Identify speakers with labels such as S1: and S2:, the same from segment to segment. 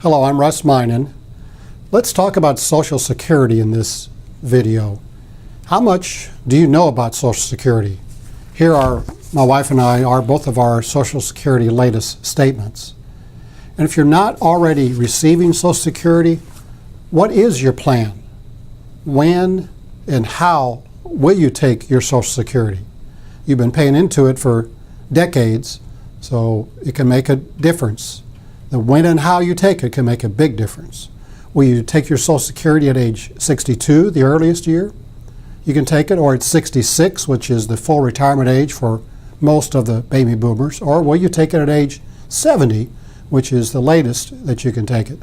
S1: Hello, I'm Russ Meinen. Let's talk about Social Security in this video. How much do you know about Social Security? Here are my wife and I are both of our Social Security latest statements. And if you're not already receiving Social Security, what is your plan? When and how will you take your Social Security? You've been paying into it for decades, so it can make a difference. The when and how you take it can make a big difference. Will you take your Social Security at age 62, the earliest year? You can take it, or at 66, which is the full retirement age for most of the baby boomers, or will you take it at age 70, which is the latest that you can take it?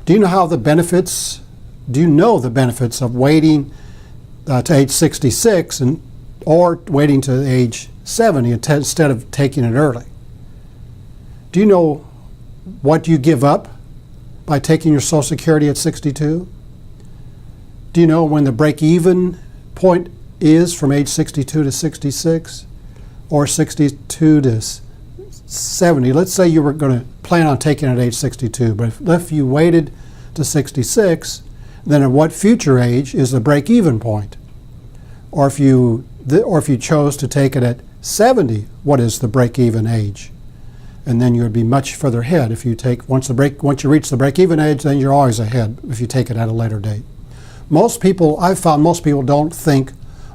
S1: Do you know the benefits of waiting to age 66 or waiting to age 70 instead of taking it early? Do you know what you give up by taking your Social Security at 62? Do you know when the break-even point is from age 62 to 66 or 62 to 70? Let's say you were going to plan on taking it at age 62, but if you waited to 66, then at what future age is the break-even point? Or if you chose to take it at 70, what is the break-even age? And then you would be much further ahead. If you take once you reach the break-even age, then you're always ahead if you take it at a later date. I've found most people don't think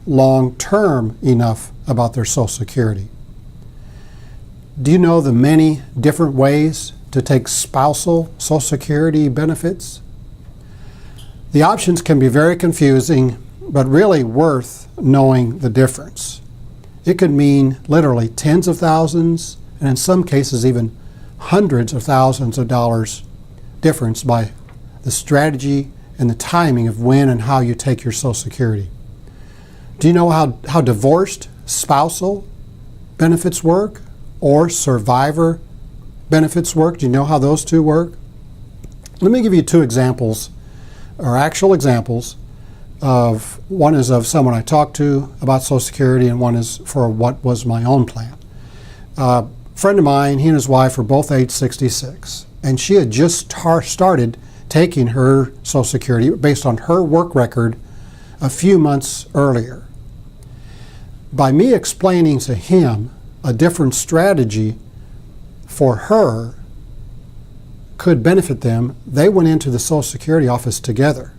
S1: long-term enough about their Social Security. Do you know the many different ways to take spousal Social Security benefits? The options can be very confusing, but really worth knowing the difference. It could mean literally tens of thousands, and in some cases even hundreds of thousands of dollars difference by the strategy and the timing of when and how you take your Social Security. Do you know how divorced spousal benefits work or survivor benefits work? Do you know how those two work? Let me give you two examples, or actual examples, of one is of someone I talked to about Social Security, and one is for what was my own plan. A friend of mine, he and his wife were both age 66, and she had just started taking her Social Security based on her work record a few months earlier. By me explaining to him a different strategy for her could benefit them, they went into the Social Security office together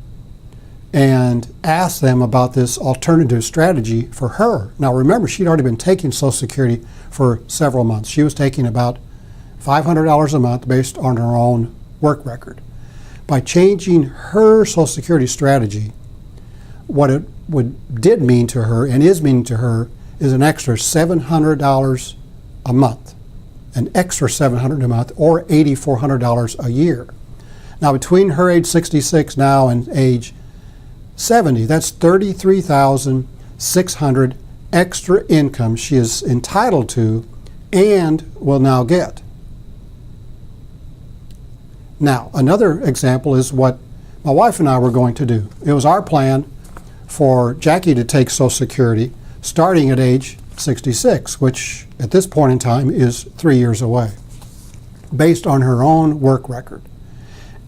S1: and asked them about this alternative strategy for her. Now remember, she'd already been taking Social Security for several months. She was taking about $500 a month based on her own work record. By changing her Social Security strategy, what it did mean to her and is meaning to her is an extra $700 a month. An extra $700 a month, or $8,400 a year. Now between her age 66 now and age 70, that's $33,600 extra income she is entitled to and will now get. Now, another example is what my wife and I were going to do. It was our plan for Jackie to take Social Security starting at age 66, which at this point in time is 3 years away, based on her own work record.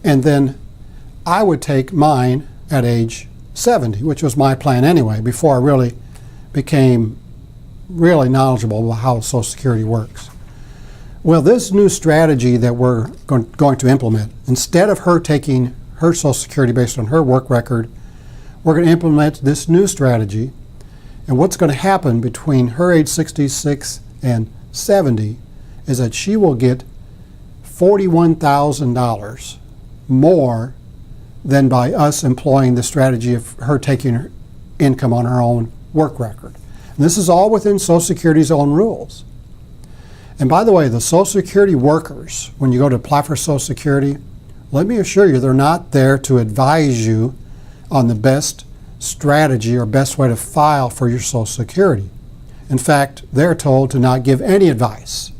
S1: And then I would take mine at age 70, which was my plan anyway, before I really became knowledgeable about how Social Security works. Well, this new strategy that we're going to implement, instead of her taking her Social Security based on her work record, we're going to implement this new strategy. And what's going to happen between her age 66 and 70 is that she will get $41,000 more than by us employing the strategy of her taking her income on her own work record. And this is all within Social Security's own rules. And by the way, the Social Security workers, when you go to apply for Social Security, let me assure you, they're not there to advise you on the best strategy or best way to file for your Social Security. In fact, they're told to not give any advice.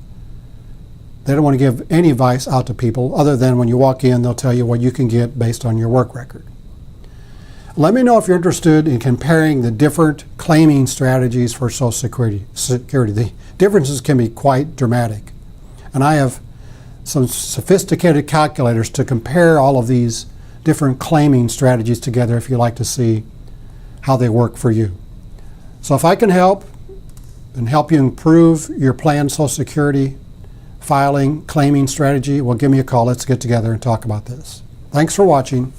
S1: They don't want to give any advice out to people other than when you walk in, they'll tell you what you can get based on your work record. Let me know if you're interested in comparing the different claiming strategies for Social Security. The differences can be quite dramatic. And I have some sophisticated calculators to compare all of these different claiming strategies together if you like to see how they work for you. So if I can help and help you improve your planned Social Security filing claiming strategy, well, give me a call. Let's get together and talk about this. Thanks for watching.